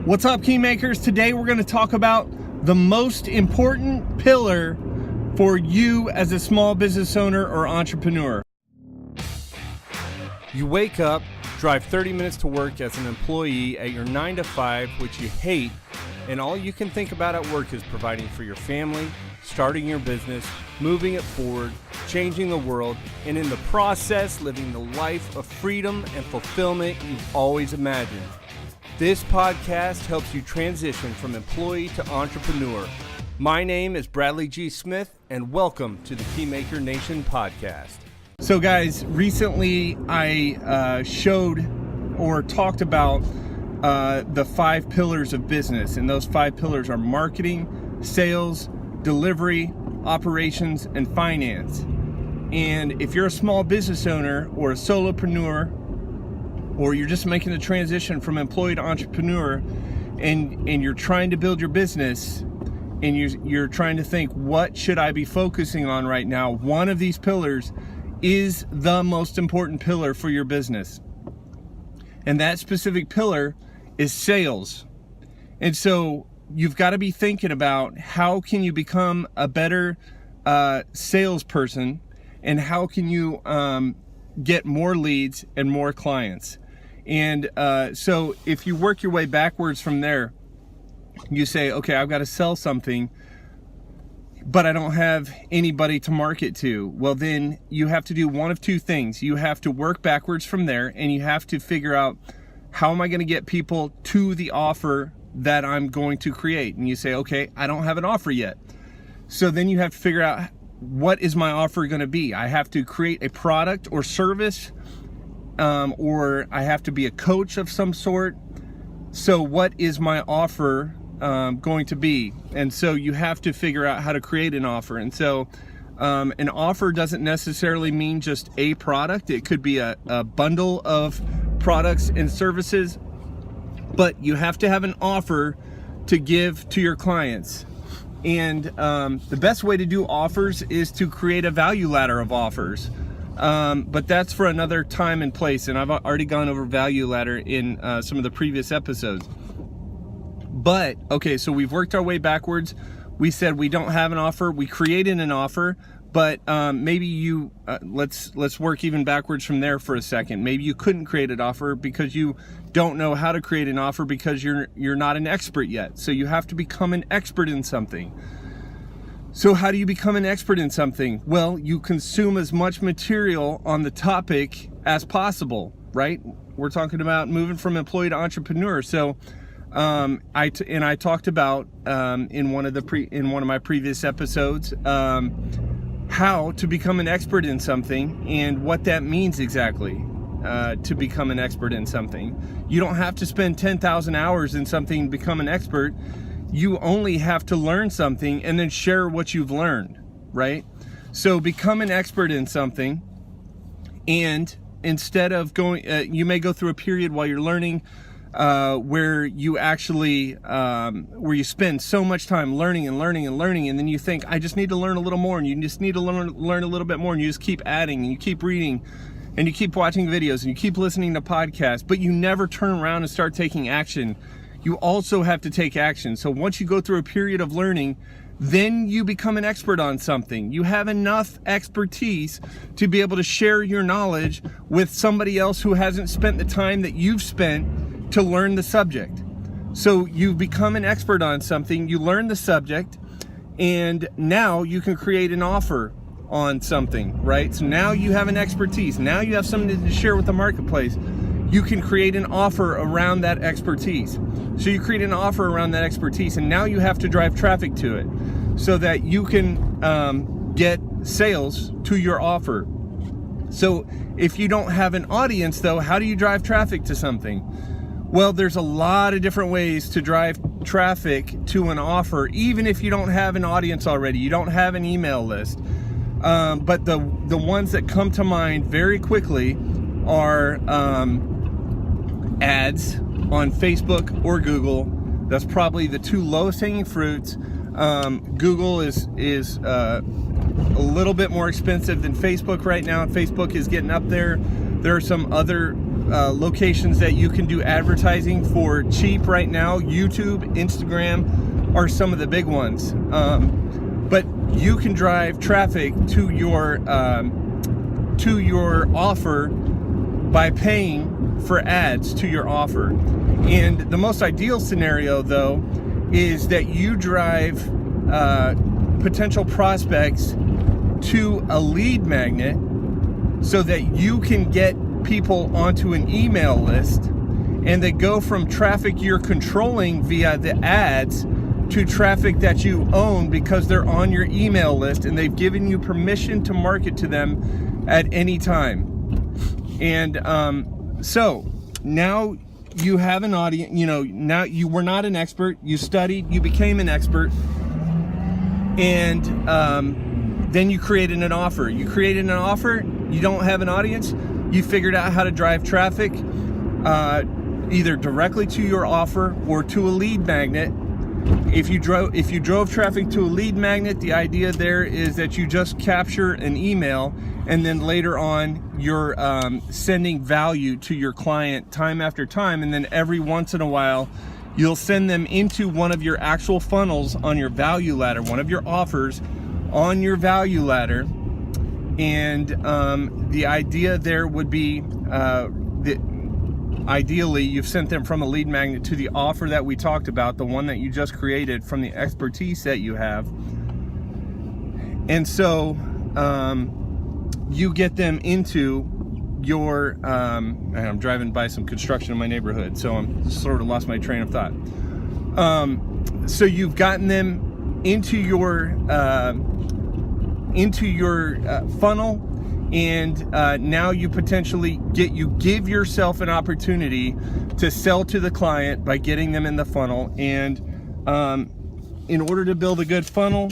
What's up, Keymakers? Today we're going to talk about the most important pillar for you as a small business owner or entrepreneur. You wake up, drive 30 minutes to work as an employee at your 9 to 5, which you hate, and all you can think about at work is providing for your family, starting your business, moving it forward, changing the world, and in the process, living the life of freedom and fulfillment you've always imagined. This podcast helps you transition from employee to entrepreneur. My name is Bradley G. Smith, and welcome to the Keymaker Nation podcast. So guys, recently I showed or talked about the 5 pillars of business, and those 5 pillars are marketing, sales, delivery, operations, and finance. And if you're a small business owner or a solopreneur, or you're just making the transition from employee to entrepreneur, and you're trying to build your business, and you're trying to think, what should I be focusing on right now? One of these pillars is the most important pillar for your business. And that specific pillar is sales. And so you've got to be thinking about, how can you become a better salesperson, and how can you get more leads and more clients? And so if you work your way backwards from there, you say, okay, I've got to sell something, but I don't have anybody to market to. Well, then you have to do one of two things. You have to work backwards from there, and you have to figure out, how am I going to get people to the offer that I'm going to create? And you say, okay, I don't have an offer yet. So then you have to figure out, what is my offer going to be? I have to create a product or service, or I have to be a coach of some sort. So what is my offer going to be? And so you have to figure out how to create an offer. And so an offer doesn't necessarily mean just a product. It could be a bundle of products and services, but you have to have an offer to give to your clients. And the best way to do offers is to create a value ladder of offers. But that's for another time and place, and I've already gone over value ladder in some of the previous episodes. But okay, so we've worked our way backwards. We said we don't have an offer. We created an offer, but maybe you let's work even backwards from there for a second. Maybe you couldn't create an offer because you don't know how to create an offer, because you're not an expert yet. So you have to become an expert in something. So how do you become an expert in something? Well, you consume as much material on the topic as possible, right? We're talking about moving from employee to entrepreneur. So I talked about in one of my previous episodes how to become an expert in something, and what that means exactly. To become an expert in something, you don't have to spend 10,000 hours in something to become an expert. You only have to learn something and then share what you've learned, right? So become an expert in something, and instead of going, you may go through a period while you're learning where you actually, where you spend so much time learning and learning and learning, and then you think, I just need to learn a little more, and you just need to learn a little bit more, and you just keep adding, and you keep reading, and you keep watching videos, and you keep listening to podcasts, but you never turn around and start taking action. You also have to take action. So once you go through a period of learning, then you become an expert on something. You have enough expertise to be able to share your knowledge with somebody else who hasn't spent the time that you've spent to learn the subject. So you've become an expert on something, you learn the subject, and now you can create an offer on something, right? So now you have an expertise. Now you have something to share with the marketplace. You can create an offer around that expertise. So you create an offer around that expertise, and now you have to drive traffic to it so that you can get sales to your offer. So if you don't have an audience, though, how do you drive traffic to something? Well, there's a lot of different ways to drive traffic to an offer, even if you don't have an audience already, you don't have an email list. But the ones that come to mind very quickly are ads on Facebook or Google. That's probably the two lowest hanging fruits. Google is a little bit more expensive than Facebook right now. Facebook is getting up there. There are some other locations that you can do advertising for cheap right now. YouTube, Instagram are some of the big ones. But you can drive traffic to your offer by paying for ads to your offer. And the most ideal scenario, though, is that you drive potential prospects to a lead magnet so that you can get people onto an email list, and they go from traffic you're controlling via the ads to traffic that you own because they're on your email list and they've given you permission to market to them at any time. And so now you have an audience. Now you were not an expert, you studied, you became an expert, and then you created an offer. You created an offer, you don't have an audience, you figured out how to drive traffic either directly to your offer or to a lead magnet. If you drove traffic to a lead magnet, the idea there is that you just capture an email, and then later on you're sending value to your client time after time, and then every once in a while you'll send them into one of your actual funnels on your value ladder, one of your offers on your value ladder. And the idea there would be that ideally you've sent them from a lead magnet to the offer that we talked about, the one that you just created from the expertise that you have. And so you get them into your I'm driving by some construction in my neighborhood, so I'm sort of lost my train of thought. So you've gotten them into your funnel, and now you potentially give yourself an opportunity to sell to the client by getting them in the funnel. And in order to build a good funnel,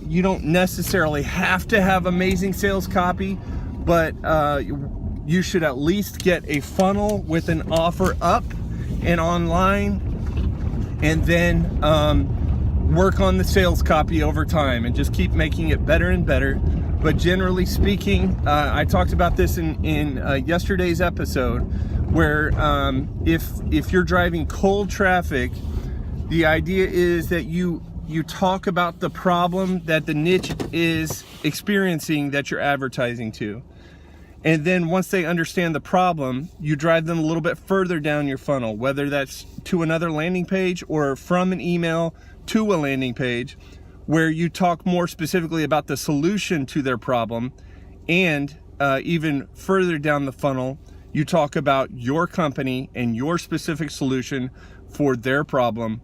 you don't necessarily have to have amazing sales copy, but you should at least get a funnel with an offer up and online, and then work on the sales copy over time and just keep making it better and better. But generally speaking, I talked about this in yesterday's episode, where if you're driving cold traffic, the idea is that you talk about the problem that the niche is experiencing that you're advertising to. And then once they understand the problem, you drive them a little bit further down your funnel, whether that's to another landing page or from an email to a landing page, where you talk more specifically about the solution to their problem. And even further down the funnel, you talk about your company and your specific solution for their problem.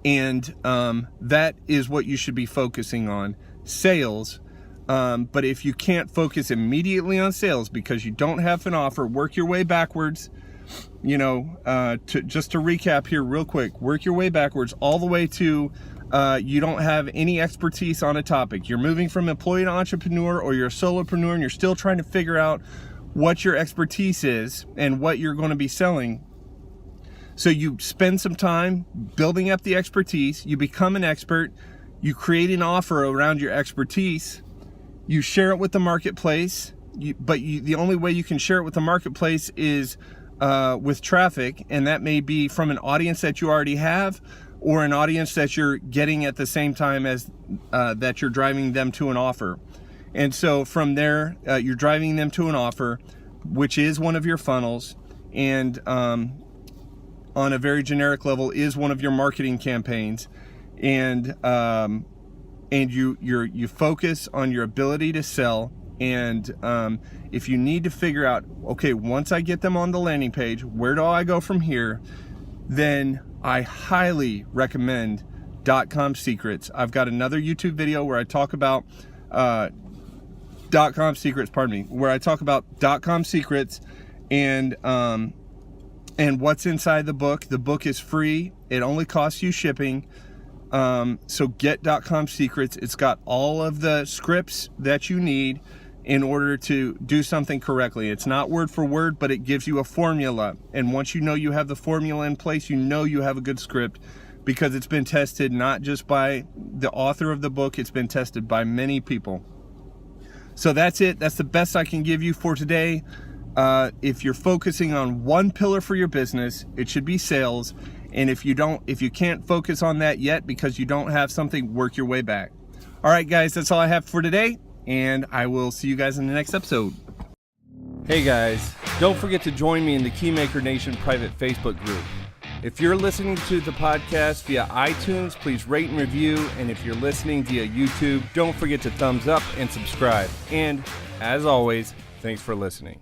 And that is what you should be focusing on, sales. But if you can't focus immediately on sales because you don't have an offer, work your way backwards. Just to recap here real quick, work your way backwards all the way to you don't have any expertise on a topic. You're moving from employee to entrepreneur, or you're a solopreneur and you're still trying to figure out what your expertise is and what you're going to be selling. So you spend some time building up the expertise, you become an expert, you create an offer around your expertise, you share it with the marketplace, but the only way you can share it with the marketplace is with traffic, and that may be from an audience that you already have, or an audience that you're getting at the same time as that you're driving them to an offer. And so from there, you're driving them to an offer, which is one of your funnels, and on a very generic level is one of your marketing campaigns. And you focus on your ability to sell. And if you need to figure out, okay, once I get them on the landing page, where do I go from here? Then I highly recommend .com Secrets. I've got another YouTube video where I talk about .com Secrets, where I talk about .com Secrets and what's inside the book. The book is free. It only costs you shipping. So get .com Secrets. It's got all of the scripts that you need in order to do something correctly. It's not word for word, but it gives you a formula. And once you know you have the formula in place, you know you have a good script, because it's been tested not just by the author of the book, it's been tested by many people. So that's it. That's the best I can give you for today. If you're focusing on one pillar for your business, it should be sales. And if you can't focus on that yet because you don't have something, work your way back. All right, guys, that's all I have for today, and I will see you guys in the next episode. Hey guys, don't forget to join me in the Keymaker Nation private Facebook group. If you're listening to the podcast via iTunes, please rate and review. And if you're listening via YouTube, don't forget to thumbs up and subscribe. And as always, thanks for listening.